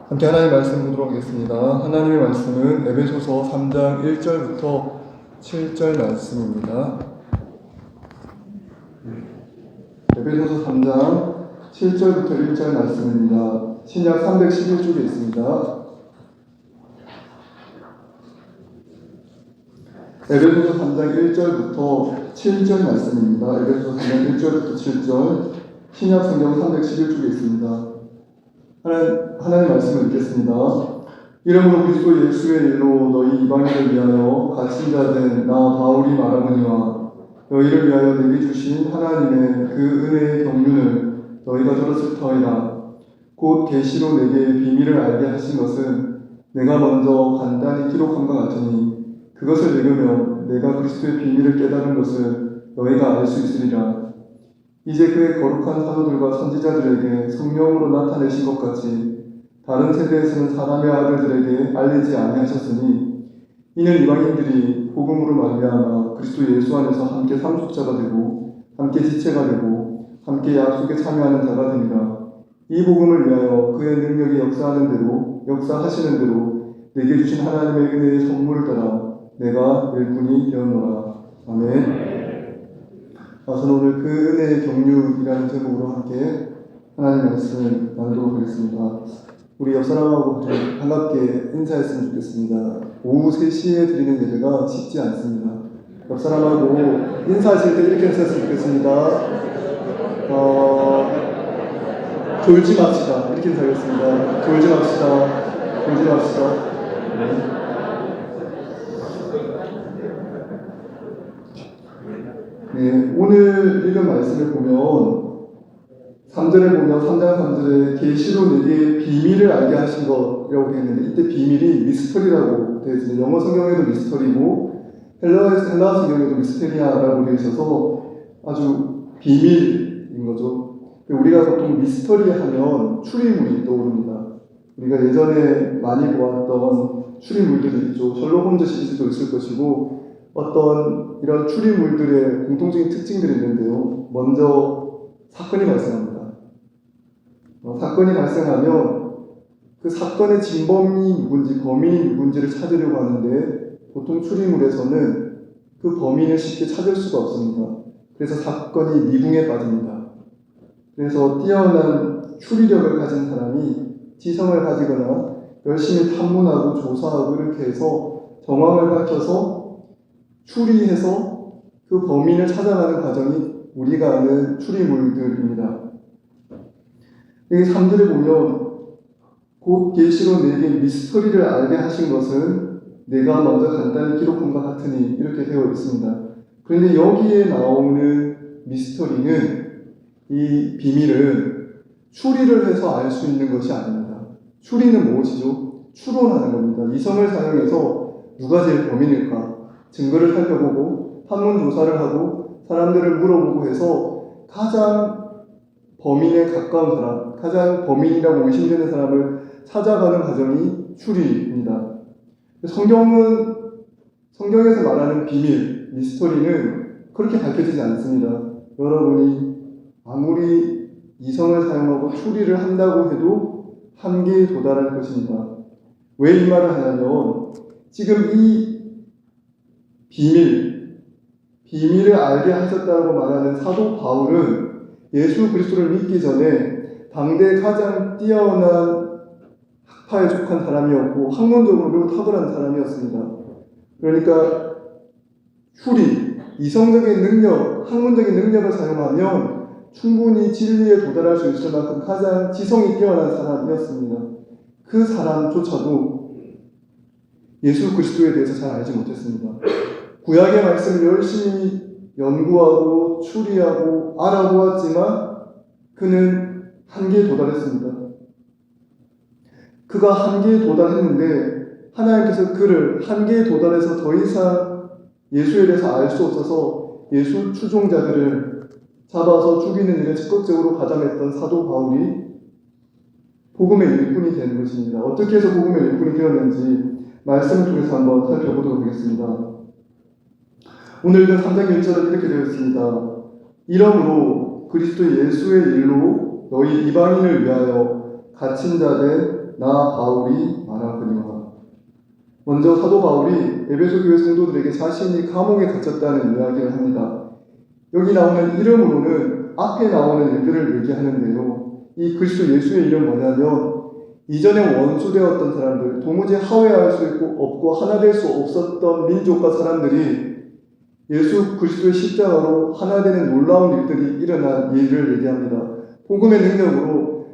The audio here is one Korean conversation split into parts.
함께 하나님의 말씀 보도록 하겠습니다. 하나님의 말씀은 에베소서 3장 1절부터 7절 말씀입니다. 에베소서 3장 7절부터 1절 말씀입니다. 신약 311쪽에 있습니다. 에베소서 3장 1절부터 7절 말씀입니다. 에베소서 3장 1절부터 7절 신약 성경 311쪽에 있습니다. 하나님 말씀을 읽겠습니다. 이러므로 그리스도 예수의 일로 너희 이방인을 위하여 갇힌 자된 나 바울이 말하거니와 너희를 위하여 내게 주신 하나님의 그 은혜의 경륜을 너희가 들었을 터이라. 곧 계시로 내게 비밀을 알게 하신 것은 내가 먼저 간단히 기록한 것 같으니 그것을 읽으면 내가 그리스도의 비밀을 깨달은 것을 너희가 알 수 있으리라. 이제 그의 거룩한 사도들과 선지자들에게 성령으로 나타내신 것 같이 다른 세대에서는 사람의 아들들에게 알리지 아니하셨으니 이는 이방인들이 복음으로 말미암아 그리스도 예수 안에서 함께 상속자가 되고 함께 지체가 되고 함께 약속에 참여하는 자가 됩니다. 이 복음을 위하여 그의 능력이 역사하시는 대로 내게 주신 하나님의 은혜의 선물을 따라 내가 일꾼이 되었노라. 아멘. 저는 오늘 그 은혜의 경륜이라는 제목으로 함께 하나님의 말씀을 나누도록 하겠습니다. 우리 옆 사람하고 좀 반갑게 인사했으면 좋겠습니다. 오후 3시에 드리는 예배가 쉽지 않습니다. 옆 사람하고 인사하실 때 이렇게 했으면 좋겠습니다. 졸지 맙시다. 이렇게 인사하겠습니다. 졸지 맙시다. 졸지 맙시다. 네. 네, 오늘 읽은 말씀을 보면 3절에 보면 3장 3절에 계시로 내게 비밀을 알게 하신 것이라고 되어 있는데 이때 비밀이 미스터리라고 되어 있습니다. 영어 성경에도 미스터리고 헬라 성경에도 미스테리아라고 되어 있어서 아주 비밀인 거죠. 우리가 보통 미스터리 하면 추리물이 떠오릅니다. 우리가 예전에 많이 보았던 추리물들이 있죠. 셜록 홈즈 시리즈도 있을 것이고 어떤 이런 추리물들의 공통적인 특징들이 있는데요. 먼저 사건이 발생합니다. 사건이 발생하면 그 사건의 진범이 누군지, 범인이 누군지를 찾으려고 하는데 보통 추리물에서는 그 범인을 쉽게 찾을 수가 없습니다. 그래서 사건이 미궁에 빠집니다. 그래서 뛰어난 추리력을 가진 사람이 지성을 가지거나 열심히 탐문하고 조사하고 이렇게 해서 정황을 밝혀서 추리해서 그 범인을 찾아가는 과정이 우리가 아는 추리물들입니다. 여기 3절에 보면 곧 계시로 내게 미스터리를 알게 하신 것은 내가 먼저 간단히 기록한 것 같으니 이렇게 되어 있습니다. 그런데 여기에 나오는 미스터리는 이 비밀은 추리를 해서 알 수 있는 것이 아닙니다. 추리는 무엇이죠? 추론하는 겁니다. 이성을 사용해서 누가 제일 범인일까? 증거를 살펴보고 판문 조사를 하고 사람들을 물어보고 해서 가장 범인에 가까운 사람, 가장 범인이라고 의심되는 사람을 찾아가는 과정이 추리입니다. 성경에서 말하는 비밀, 미스터리는 그렇게 밝혀지지 않습니다. 여러분이 아무리 이성을 사용하고 추리를 한다고 해도 한계에 도달할 것입니다. 왜 이 말을 하냐면 지금 이 비밀을 알게 하셨다고 말하는 사도 바울은 예수 그리스도를 믿기 전에 당대 가장 뛰어난 학파에 속한 사람이었고 학문적으로 매우 탁월한 사람이었습니다. 그러니까 이성적인 능력, 학문적인 능력을 사용하면 충분히 진리에 도달할 수 있을 만큼 가장 지성이 뛰어난 사람이었습니다. 그 사람조차도 예수 그리스도에 대해서 잘 알지 못했습니다. 구약의 말씀을 열심히 연구하고 추리하고 알아보았지만 그는 한계에 도달했습니다. 그가 한계에 도달했는데 하나님께서 그를 한계에 도달해서 더 이상 예수에 대해서 알 수 없어서 예수 추종자들을 잡아서 죽이는 일에 적극적으로 가담했던 사도 바울이 복음의 일꾼이 된 것입니다. 어떻게 해서 복음의 일꾼이 되었는지 말씀을 통해서 한번 살펴보도록 하겠습니다. 오늘 그 3장 1절은 이렇게 되어 있습니다. 이러므로 그리스도 예수의 일로 너희 이방인을 위하여 갇힌 자된 나 바울이 말하거니와. 먼저 사도 바울이 에베소 교회 성도들에게 자신이 감옥에 갇혔다는 이야기를 합니다. 여기 나오는 이름으로는 앞에 나오는 일들을 얘기하는데요. 이 그리스도 예수의 이름 뭐냐면 이전에 원수되었던 사람들, 도무지 화해할 수 없고 하나 될 수 없었던 민족과 사람들이 예수 그리스도의 십자가로 하나 되는 놀라운 일들이 일어난 일을 얘기합니다. 복음의 능력으로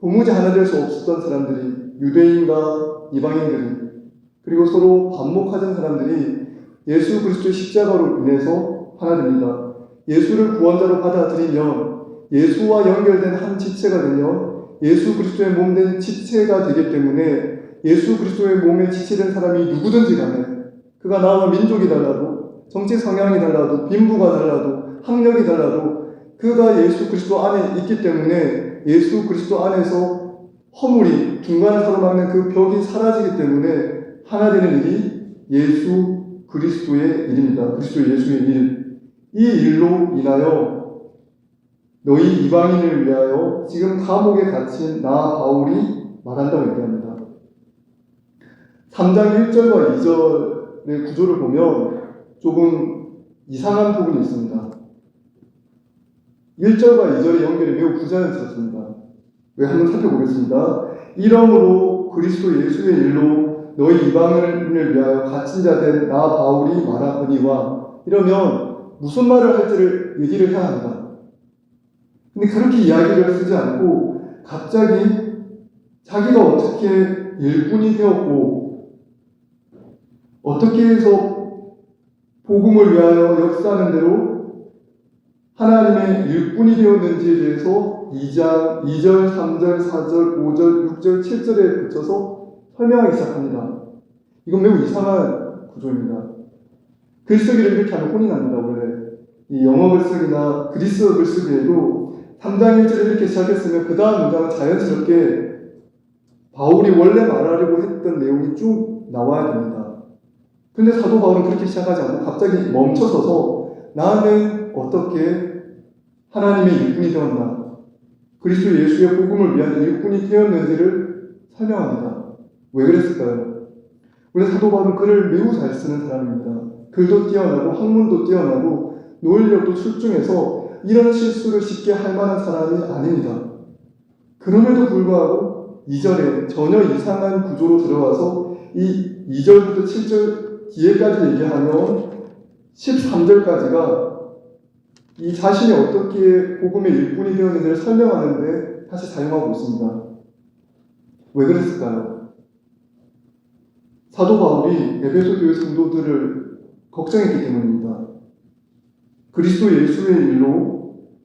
도무지 하나 될 수 없었던 사람들이, 유대인과 이방인들이, 그리고 서로 반목하던 사람들이 예수 그리스도의 십자가로 인해서 하나 됩니다. 예수를 구원자로 받아들이면, 예수와 연결된 한 지체가 되면 예수 그리스도의 몸된 지체가 되기 때문에 예수 그리스도의 몸에 지체된 사람이 누구든지 간에 그가 나와 민족이 달라도, 정치 성향이 달라도, 빈부가 달라도, 학력이 달라도 그가 예수 그리스도 안에 있기 때문에 예수 그리스도 안에서 허물이, 중간에 서로막는 그 벽이 사라지기 때문에 하나 되는 일이 예수 그리스도의 일입니다. 그리스도 예수의 일. 이 일로 인하여 너희 이방인을 위하여 지금 감옥에 갇힌 나 바울이 말한다고 얘기합니다. 3장 1절과 2절의 구조를 보면 조금 이상한 부분이 있습니다. 1절과 2절의 연결이 매우 부자연스럽습니다. 왜 한번 살펴보겠습니다. 이러므로 그리스도 예수의 일로 너희 이방인을 위하여 갇힌 자 된 나 바울이 말하거니와, 이러면 무슨 말을 할지를 얘기를 해야 합니다. 근데 그렇게 이야기를 쓰지 않고 갑자기 자기가 어떻게 일꾼이 되었고 어떻게 해서 복음을 위하여 역사하는 대로 하나님의 일꾼이 되었는지에 대해서 2장 2절, 3절, 4절, 5절, 6절, 7절에 붙여서 설명하기 시작합니다. 이건 매우 이상한 구조입니다. 글쓰기를 이렇게 하면 혼이 납니다. 원래 이 영어 글쓰기나 그리스어 글쓰기에도 3장 1절을 이렇게 시작했으면 그 다음 문장은 자연스럽게 바울이 원래 말하려고 했던 내용이 쭉 나와야 됩니다. 근데 사도 바울은 그렇게 시작하지 않고 갑자기 멈춰서서 나는 어떻게 하나님의 일꾼이 되었나, 그리스도 예수의 복음을 위한 일꾼이 되었는지를 설명합니다. 왜 그랬을까요? 원래 사도 바울은 글을 매우 잘 쓰는 사람입니다. 글도 뛰어나고 학문도 뛰어나고 논리력도 출중해서 이런 실수를 쉽게 할 만한 사람이 아닙니다. 그럼에도 불구하고 2절에 전혀 이상한 구조로 들어와서 이 2절부터 7절 뒤에까지 얘기하면 13절까지가 이 자신이 어떻게 복음의 일꾼이 되었는지를 설명하는데 다시 사용하고 있습니다. 왜 그랬을까요? 사도 바울이 에베소 교회 성도들을 걱정했기 때문입니다. 그리스도 예수의 일로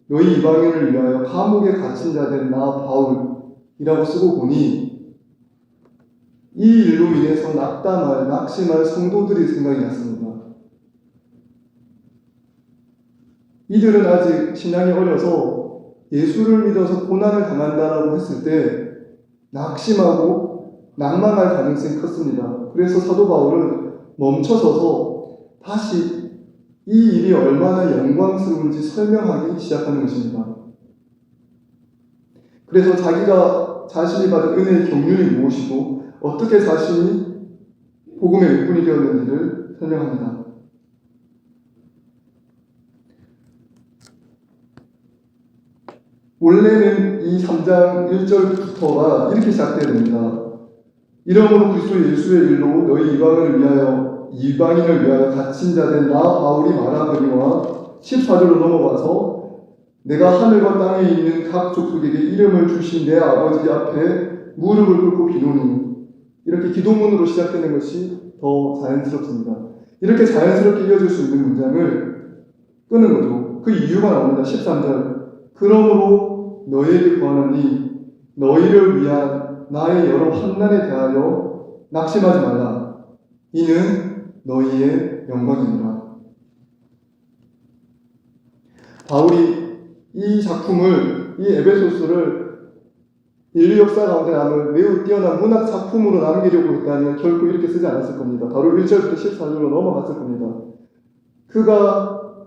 너희 이방인을 위하여 감옥에 갇힌 자 된 나 바울이라고 쓰고 보니 이 일로 인해서 낙심할 성도들이 생각이 났습니다. 이들은 아직 신앙이 어려서 예수를 믿어서 고난을 당한다라고 했을 때 낙심하고 낭망할 가능성이 컸습니다. 그래서 사도 바울은 멈춰서서 다시 이 일이 얼마나 영광스러운지 설명하기 시작하는 것입니다. 그래서 자기가 자신이 받은 은혜의 경륜이 무엇이고 어떻게 자신이 복음의 일꾼이 되었는지를 설명합니다. 원래는 이 3장 1절부터가 이렇게 시작되어야 됩니다. 이러므로 그리스도 예수의 일로 너희 이방인을 위하여 갇힌 자 된 나 바울이 말하거니와 14절로 넘어가서 내가 하늘과 땅에 있는 각 족속에게 이름을 주신 내 아버지 앞에 무릎을 꿇고 비노니, 이렇게 기도문으로 시작되는 것이 더 자연스럽습니다. 이렇게 자연스럽게 이어질 수 있는 문장을 끄는 거죠. 그 이유가 나옵니다. 13절 그러므로 너희에게 구하노니 너희를 위한 나의 여러 환난에 대하여 낙심하지 말라. 이는 너희의 영광이니라. 바울이 이 작품을, 이 에베소서를 인류 역사 가운데 남은 매우 뛰어난 문학 작품으로 남기려고 했다면 결코 이렇게 쓰지 않았을 겁니다. 바로 1절부터 14절로 넘어갔을 겁니다. 그가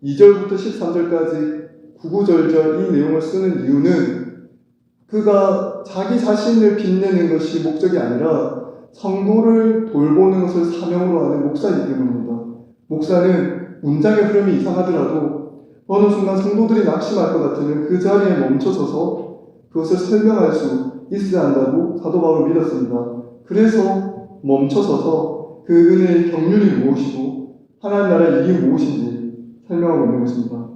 2절부터 13절까지 구구절절 이 내용을 쓰는 이유는 그가 자기 자신을 빛내는 것이 목적이 아니라 성도를 돌보는 것을 사명으로 하는 목사이기 때문입니다. 목사는 문장의 흐름이 이상하더라도 어느 순간 성도들이 낙심할 것 같으면 그 자리에 멈춰서서 그것을 설명할 수 있어야 한다고 사도 바울은 믿었습니다. 그래서 멈춰서서 그 은혜의 경륜이 무엇이고 하나님 나라의 일이 무엇인지 설명하고 있는 것입니다.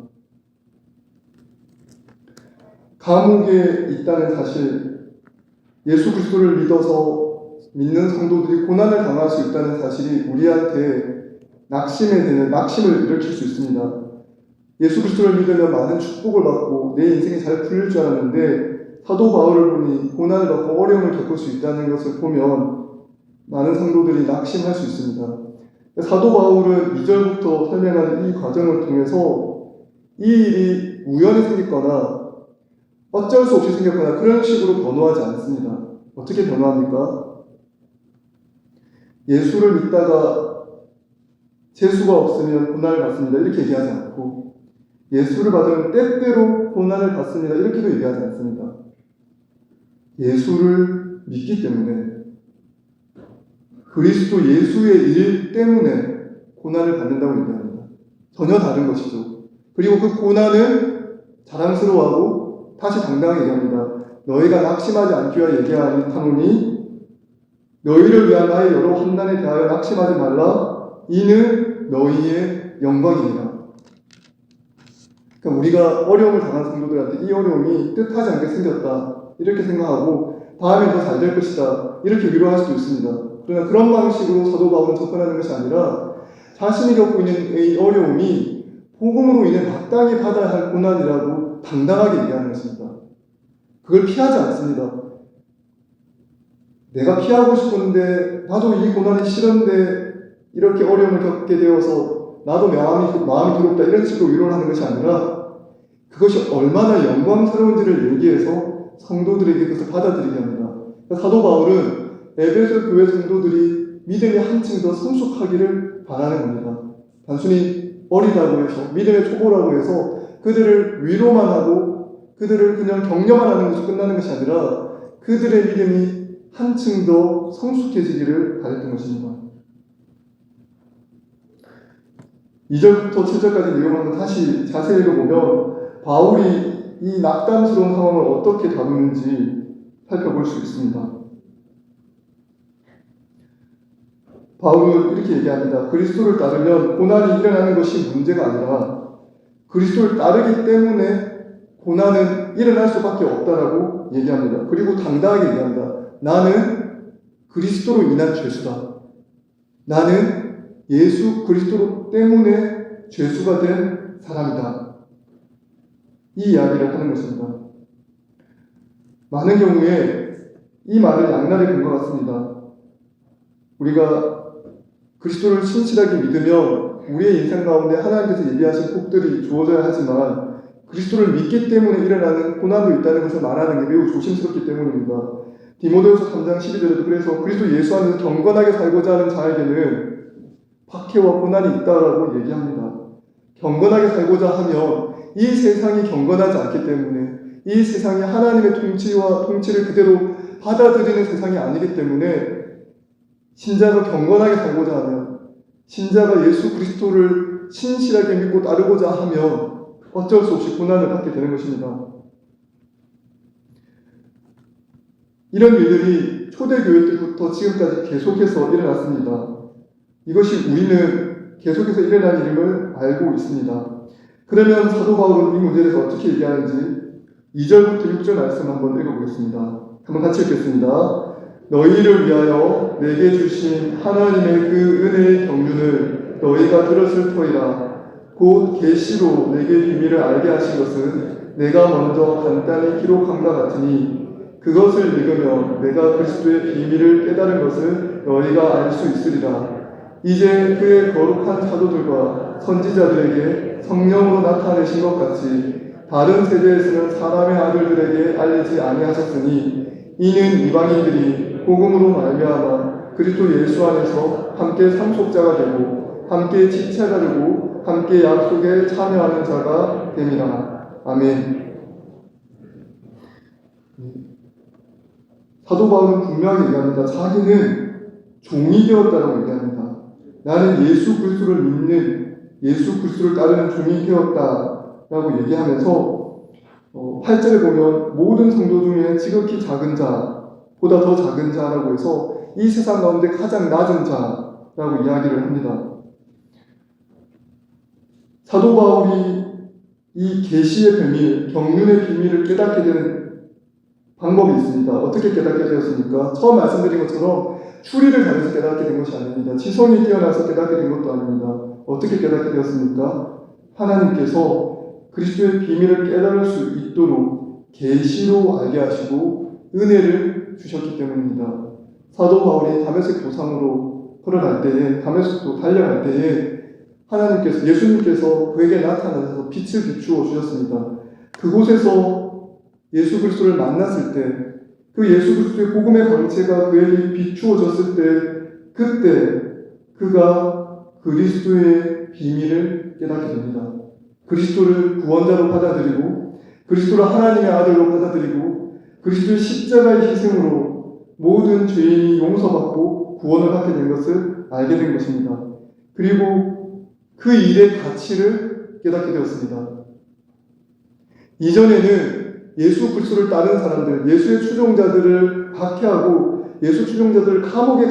감옥에 있다는 사실, 예수 그리스도를 믿는 성도들이 고난을 당할 수 있다는 사실이 우리한테 낙심을 일으킬 수 있습니다. 예수 그리스도를 믿으면 많은 축복을 받고 내 인생이 잘 풀릴 줄 알았는데 사도 바울을 보니 고난을 받고 어려움을 겪을 수 있다는 것을 보면 많은 성도들이 낙심할 수 있습니다. 사도 바울은 2절부터 설명하는 이 과정을 통해서 이 일이 우연히 생겼거나 어쩔 수 없이 생겼거나 그런 식으로 변호하지 않습니다. 어떻게 변호합니까? 예수를 믿다가 재수가 없으면 고난을 받습니다. 이렇게 얘기하지 않고 예수를 받으면 때때로 고난을 받습니다. 이렇게도 얘기하지 않습니다. 예수를 믿기 때문에 그리스도 예수의 일 때문에 고난을 받는다고 얘기합니다. 전혀 다른 것이죠. 그리고 그 고난은 자랑스러워하고 다시 당당하게 얘기합니다. 너희가 낙심하지 않기 위하여 얘기하노니 너희를 위한 나의 여러 환난에 대하여 낙심하지 말라. 이는 너희의 영광이니라. 그러니까 우리가 어려움을 당한 성도들한테 이 어려움이 뜻하지 않게 생겼다 이렇게 생각하고 다음에 더 잘 될 것이다 이렇게 위로할 수도 있습니다. 그러나 그런 방식으로 사도 바울은 접근하는 것이 아니라 자신이 겪고 있는 이 어려움이 복음으로 인해 마땅히 받아야 할 고난이라고 당당하게 얘기하는 것입니다. 그걸 피하지 않습니다. 내가 피하고 싶은데 나도 이 고난이 싫은데 이렇게 어려움을 겪게 되어서 나도 마음이 두렵다 이런 식으로 위로를 하는 것이 아니라 그것이 얼마나 영광스러운지를 얘기해서 성도들에게 그것을 받아들이게 합니다. 사도 바울은 에베소 교회 성도들이 믿음이 한층 더 성숙하기를 바라는 겁니다. 단순히 어리다고 해서 믿음의 초보라고 해서 그들을 위로만 하고 그들을 그냥 격려만 하는 것이 끝나는 것이 아니라 그들의 믿음이 한층 더 성숙해지기를 바랬던 것입니다. 2절부터 7절까지 내용을 한번 다시 자세히 읽어보면 바울이 이 낙담스러운 상황을 어떻게 다루는지 살펴볼 수 있습니다. 바울은 이렇게 얘기합니다. 그리스도를 따르면 고난이 일어나는 것이 문제가 아니라 그리스도를 따르기 때문에 고난은 일어날 수밖에 없다라고 얘기합니다. 그리고 당당하게 얘기합니다. 나는 그리스도로 인한 죄수다. 나는 예수 그리스도 때문에 죄수가 된 사람이다. 이 이야기를 하는 것입니다. 많은 경우에 이 말을 양날의 건 것 같습니다. 우리가 그리스도를 신실하게 믿으면 우리의 인생 가운데 하나님께서 예비하신 복들이 주어져야 하지만 그리스도를 믿기 때문에 일어나는 고난도 있다는 것을 말하는 게 매우 조심스럽기 때문입니다. 디모데후서 3장 12절에도 그래서 그리스도 예수 안에서 경건하게 살고자 하는 자에게는 박해와 고난이 있다라고 얘기합니다. 경건하게 살고자 하면 이 세상이 경건하지 않기 때문에 이 세상이 하나님의 통치를 그대로 받아들이는 세상이 아니기 때문에 신자가 경건하게 살고자 하면 신자가 예수 그리스도를 신실하게 믿고 따르고자 하면 어쩔 수 없이 고난을 받게 되는 것입니다. 이런 일들이 초대교회 때부터 지금까지 계속해서 일어났습니다. 이것이 우리는 계속해서 일어난 일임을 알고 있습니다. 그러면 사도 바울은 이 문제에 대해서 어떻게 얘기하는지 2절부터 6절 말씀 한번 읽어보겠습니다. 한번 같이 읽겠습니다. 너희를 위하여 내게 주신 하나님의 그 은혜의 경륜을 너희가 들었을 터이라. 곧 계시로 내게 비밀을 알게 하신 것은 내가 먼저 간단히 기록함과 같으니 그것을 읽으면 내가 그리스도의 비밀을 깨달은 것을 너희가 알 수 있으리라. 이제 그의 거룩한 사도들과 선지자들에게 성령으로 나타내신 것 같이 다른 세대에서는 사람의 아들들에게 알리지 아니하셨으니 이는 이방인들이 복음으로 말미암아 그리스도 예수 안에서 함께 상속자가 되고 함께 지체가 되고 함께 약속에 참여하는 자가 됨이라. 아멘. 사도 바울은 분명히 얘기합니다. 자기는 종이 되었다라고 얘기합니다. 나는 예수 그리스도를 믿는, 예수 그리스도를 따르는 종이 되었다라고 얘기하면서 8절에 보면 모든 성도 중에 지극히 작은 자보다 더 작은 자라고 해서 이 세상 가운데 가장 낮은 자라고 이야기를 합니다. 사도 바울이 이 계시의 비밀, 경륜의 비밀을 깨닫게 되는 방법이 있습니다. 어떻게 깨닫게 되었습니까? 처음 말씀드린 것처럼 추리를 당해서 깨닫게 된 것이 아닙니다. 지성이 뛰어나서 깨닫게 된 것도 아닙니다. 어떻게 깨닫게 되었습니까? 하나님께서 그리스도의 비밀을 깨달을 수 있도록 계시로 알게 하시고 은혜를 주셨기 때문입니다. 사도 바울이 다메섹 도상으로 걸어갈 때에, 다메섹도 달려갈 때에 하나님께서, 예수님께서 그에게 나타나셔서 빛을 비추어 주셨습니다. 그곳에서 예수 그리스도를 만났을 때, 그 예수 그리스도의 복음의 광채가 그에게 비추어졌을 때, 그때 그가 그리스도의 비밀을 깨닫게 됩니다. 그리스도를 구원자로 받아들이고, 그리스도를 하나님의 아들로 받아들이고, 그리스도의 십자가의 희생으로 모든 죄인이 용서받고 구원을 받게 된 것을 알게 된 것입니다. 그리고 그 일의 가치를 깨닫게 되었습니다. 이전에는 예수 그리스도를 따르는 사람들, 예수의 추종자들을 박해하고 예수 추종자들을 감옥에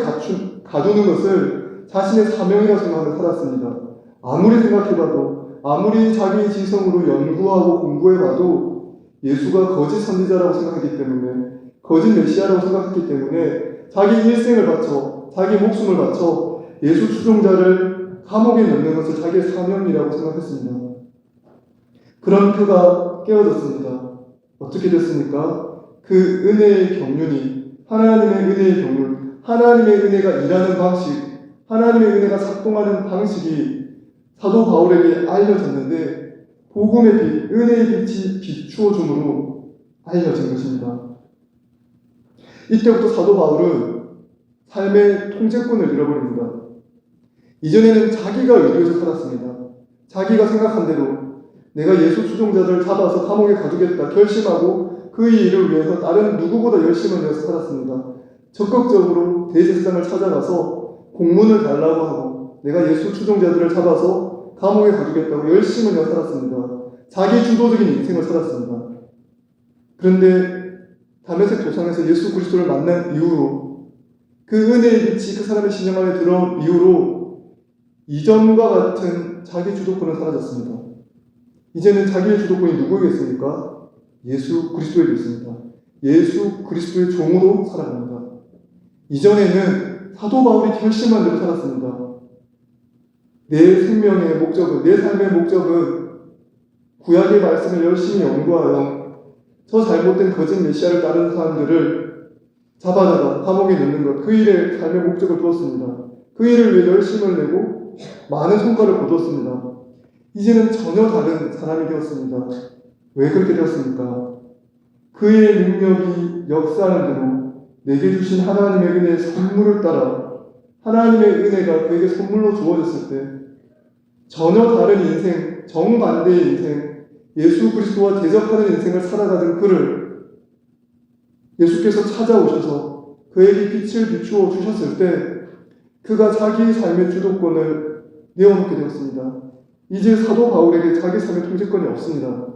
가두는 것을 자신의 사명이라고 생각하며 살았습니다. 아무리 생각해봐도, 아무리 자기의 지성으로 연구하고 공부해봐도 예수가 거짓 선지자라고 생각하기 때문에, 거짓 메시아라고 생각했기 때문에 자기 일생을 바쳐, 자기 목숨을 바쳐 예수 추종자를 감옥에 넣는 것을 자기의 사명이라고 생각했습니다. 그런 그가 깨어졌습니다. 어떻게 됐습니까? 그 은혜의 경륜이, 하나님의 은혜의 경륜, 하나님의 은혜가 일하는 방식, 하나님의 은혜가 작동하는 방식이 사도 바울에게 알려졌는데, 복음의 빛, 은혜의 빛이 비추어 줌으로 알려진 것입니다. 이때부터 사도 바울은 삶의 통제권을 잃어버립니다. 이전에는 자기가 의도해서 살았습니다. 자기가 생각한 대로 내가 예수 추종자들을 잡아서 감옥에 가두겠다 결심하고 그 일을 위해서 다른 누구보다 열심을 내서 살았습니다. 적극적으로 대제사장을 찾아가서 공문을 달라고 하고 내가 예수 추종자들을 잡아서 감옥에 가두겠다고 열심을 내어 살았습니다. 자기 주도적인 인생을 살았습니다. 그런데 다메섹 도상에서 예수 그리스도를 만난 이후로, 그 은혜의 빛이 그 사람의 신령 안에 들어온 이후로 이전과 같은 자기 주도권은 사라졌습니다. 이제는 자기의 주도권이 누구에겠습니까? 예수 그리스도에게 있습니다. 예수 그리스도의 종으로 살아갑니다. 이전에는 사도 바울이 결심한 대로 살았습니다. 내 생명의 목적은, 내 삶의 목적은 구약의 말씀을 열심히 연구하여 저 잘못된 거짓 메시아를 따르는 사람들을 잡아다가 감옥에 넣는 것, 그 일에 삶의 목적을 두었습니다. 그 일을 위해 열심을 내고 많은 성과를 거두었습니다. 이제는 전혀 다른 사람이 되었습니다. 왜 그렇게 되었습니까? 그의 능력이 역사하는 대로 내게 주신 하나님의 은혜의 선물을 따라 하나님의 은혜가 그에게 선물로 주어졌을 때 전혀 다른 인생, 정반대의 인생, 예수 그리스도와 대적하는 인생을 살아가던 그를 예수께서 찾아오셔서 그에게 빛을 비추어 주셨을 때 그가 자기 삶의 주도권을 내어놓게 되었습니다. 이제 사도 바울에게 자기 삶의 통제권이 없습니다.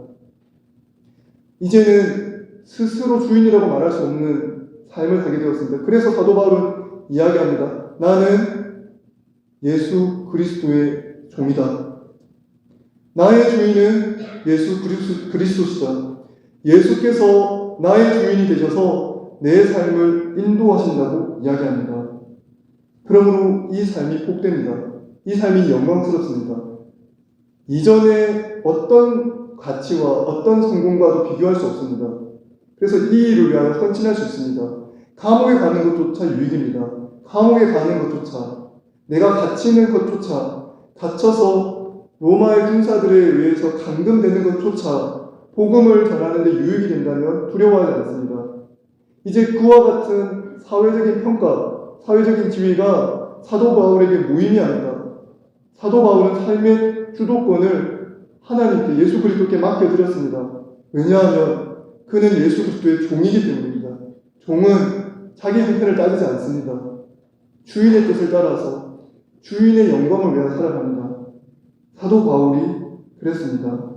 이제는 스스로 주인이라고 말할 수 없는 삶을 살게 되었습니다. 그래서 사도 바울은 이야기합니다. 나는 예수 그리스도의 종이다. 나의 주인은 예수 그리스도시다. 예수께서 나의 주인이 되셔서 내 삶을 인도하신다고 이야기합니다. 그러므로 이 삶이 복됩니다. 이 삶이 영광스럽습니다. 이전에 어떤 가치와 어떤 성공과도 비교할 수 없습니다. 그래서 이 일을 위하여 헌신할 수 있습니다. 감옥에 가는 것조차 유익입니다. 감옥에 가는 것조차, 내가 갇히는 것조차, 갇혀서 로마의 군사들에 의해서 감금되는 것조차 복음을 전하는 데 유익이 된다면 두려워하지 않습니다. 이제 그와 같은 사회적인 평가, 사회적인 지위가 사도 바울에게 무의미 합니다. 사도 바울은 삶의 주도권을 하나님께, 예수 그리스도께 맡겨드렸습니다. 왜냐하면 그는 예수 그리스도의 종이기 때문입니다. 종은 자기 형편을 따지지 않습니다. 주인의 뜻을 따라서 주인의 영광을 위하여 살아갑니다. 사도 바울이 그랬습니다.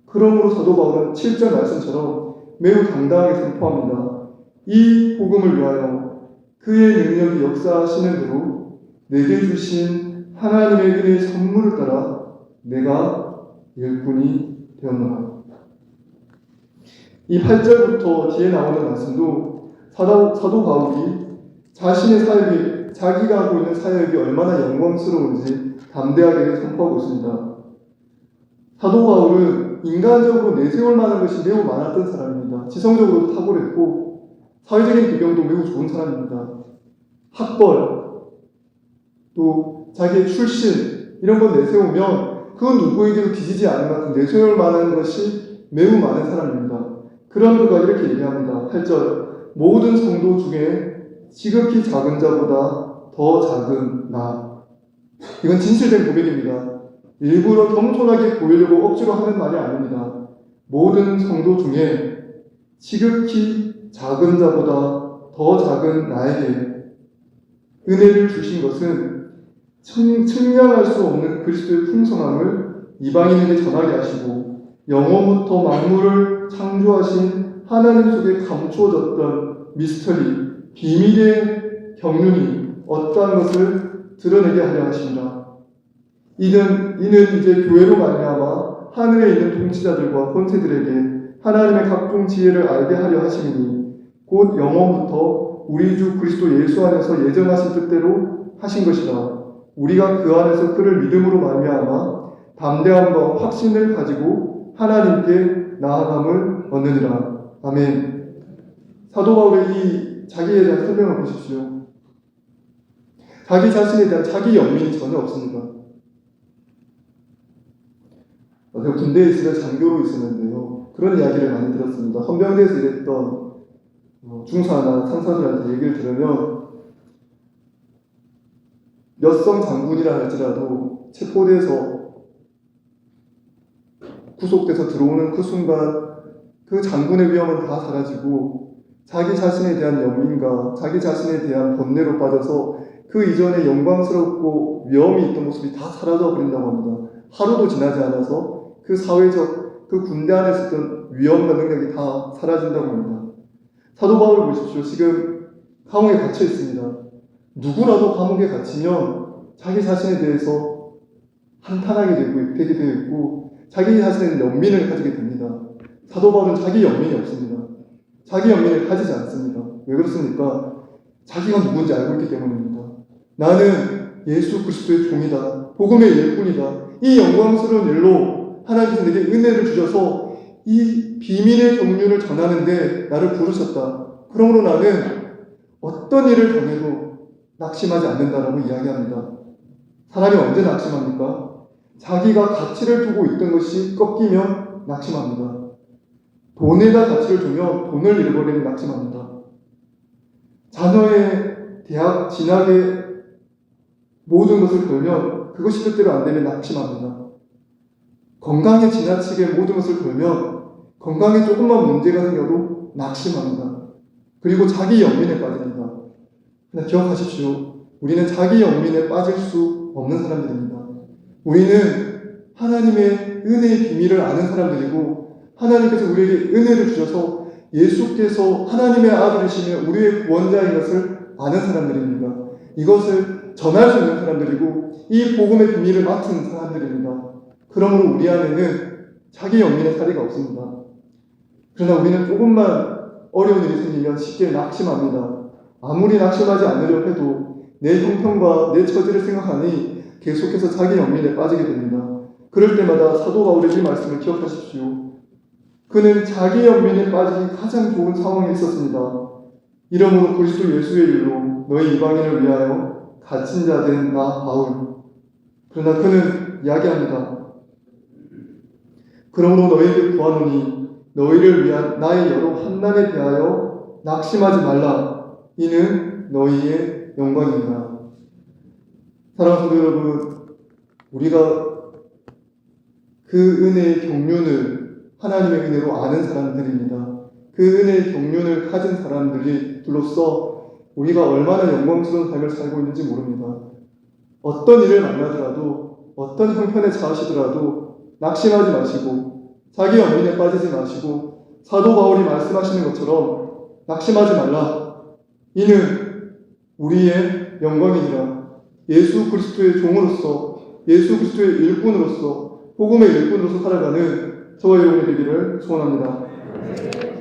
그러므로 사도 바울은 7절 말씀처럼 매우 당당하게 선포합니다. 이 복음을 위하여 그의 능력이 역사하시는 대로 내게 주신 하나님의 은혜의 선물을 따라 내가 일꾼이 되었노라. 이 8절부터 뒤에 나오는 말씀도 사도 바울이 자신의 사역이, 자기가 하고 있는 사역이 얼마나 영광스러운지 담대하게 선포하고 있습니다. 사도 바울은 인간적으로 내세울 만한 것이 매우 많았던 사람입니다. 지성적으로도 탁월했고 사회적인 배경도 매우 좋은 사람입니다. 학벌, 또 자기의 출신 이런 것 내세우면 그 누구에게도 뒤지지 않을 만큼 내세울 만한 것이 매우 많은 사람입니다. 그런 그가 이렇게 얘기합니다. 8절 모든 성도 중에 지극히 작은 자보다 더 작은 나. 이건 진실된 고백입니다. 일부러 겸손하게 보이려고 억지로 하는 말이 아닙니다. 모든 성도 중에 지극히 작은 자보다 더 작은 나에게 은혜를 주신 것은 측량할 수 없는 그리스도의 풍성함을 이방인에게 전하게 하시고 영원부터 만물을 창조하신 하나님 속에 감추어졌던 미스터리, 비밀의 경륜이 어떠한 것을 드러내게 하려 하십니다. 이는 이제 교회로 말미암아 하늘에 있는 통치자들과 권세들에게 하나님의 각종 지혜를 알게 하려 하심이니 곧 영원부터 우리 주 그리스도 예수 안에서 예정하신 뜻대로 하신 것이라. 우리가 그 안에서 그를 믿음으로 말미암아 담대함과 확신을 가지고 하나님께 나아감을 얻느니라. 아멘. 사도 바울의 이 자기에 대한 설명을 보십시오. 자기 자신에 대한 자기 연민이 전혀 없습니다. 제가 군대에 있을 때 장교로 있었는데요. 그런 이야기를 많이 들었습니다. 헌병대에서 일했던 중사나 상사들한테 얘기를 들으면 몇성 장군이라 할지라도 체포돼서 구속돼서 들어오는 그 순간 그 장군의 위험은 다 사라지고 자기 자신에 대한 연민과 자기 자신에 대한 번뇌로 빠져서 그 이전에 영광스럽고 위험이 있던 모습이 다 사라져 버린다고 합니다. 하루도 지나지 않아서 그 사회적, 그 군대 안에 있었던 위험과 능력이 다 사라진다고 합니다. 사도 바울을 보십시오. 지금 감옥에 갇혀 있습니다. 누구라도 감옥에 갇히면 자기 자신에 대해서 한탄하게 되게 되어 있고 자기 자신의 연민을 가지게 됩니다. 사도 바울은 자기 연민이 없습니다. 자기 연민을 가지지 않습니다. 왜 그렇습니까? 자기가 누군지 알고 있기 때문입니다. 나는 예수 그리스도의 종이다. 복음의 일꾼이다. 이 영광스러운 일로 하나님께서 내게 은혜를 주셔서 이 비밀의 경륜을 전하는데 나를 부르셨다. 그러므로 나는 어떤 일을 당해도 낙심하지 않는다라고 이야기합니다. 사람이 언제 낙심합니까? 자기가 가치를 두고 있던 것이 꺾이면 낙심합니다. 돈에다 가치를 두면 돈을 잃어버리면 낙심합니다. 자녀의 대학 진학에 모든 것을 걸면 그것이 뜻대로 안 되면 낙심합니다. 건강에 지나치게 모든 것을 걸면 건강에 조금만 문제가 생겨도 낙심합니다. 그리고 자기 연민에 빠집니다. 그러나 기억하십시오. 우리는 자기 연민에 빠질 수 없는 사람들입니다. 우리는 하나님의 은혜의 비밀을 아는 사람들이고 하나님께서 우리에게 은혜를 주셔서 예수께서 하나님의 아들이시며 우리의 구원자인 것을 아는 사람들입니다. 이것을 전할 수 있는 사람들이고 이 복음의 비밀을 맡은 사람들입니다. 그러므로 우리 안에는 자기 연민의 사리가 없습니다. 그러나 우리는 조금만 어려운 일이 생기면 쉽게 낙심합니다. 아무리 낙심하지 않으려 해도 내 형편과 내 처지를 생각하니 계속해서 자기 연민에 빠지게 됩니다. 그럴 때마다 사도 바울의 이 말씀을 기억하십시오. 그는 자기 연민에 빠지기 가장 좋은 상황에 있었습니다. 이러므로 그리스도 예수의 일로 너희 이방인을 위하여 갇힌 자 된 나 바울. 그러나 그는 이야기합니다. 그러므로 너희에게 구하노니 너희를 위한 나의 여러 환난에 대하여 낙심하지 말라. 이는 너희의 영광이니라. 사랑하는 성도 여러분, 우리가 그 은혜의 경륜을 하나님의 은혜로 아는 사람들입니다. 그 은혜의 경륜을 가진 사람들로서 우리가 얼마나 영광스러운 삶을 살고 있는지 모릅니다. 어떤 일을 만나더라도, 어떤 형편에 처하시더라도 낙심하지 마시고, 자기 연민에 빠지지 마시고, 사도 바울이 말씀하시는 것처럼 낙심하지 말라. 이는 우리의 영광이니라. 예수 그리스도의 종으로서, 예수 그리스도의 일꾼으로서, 복음의 일꾼으로서 살아가는 저와 여러분이 되기를 소원합니다.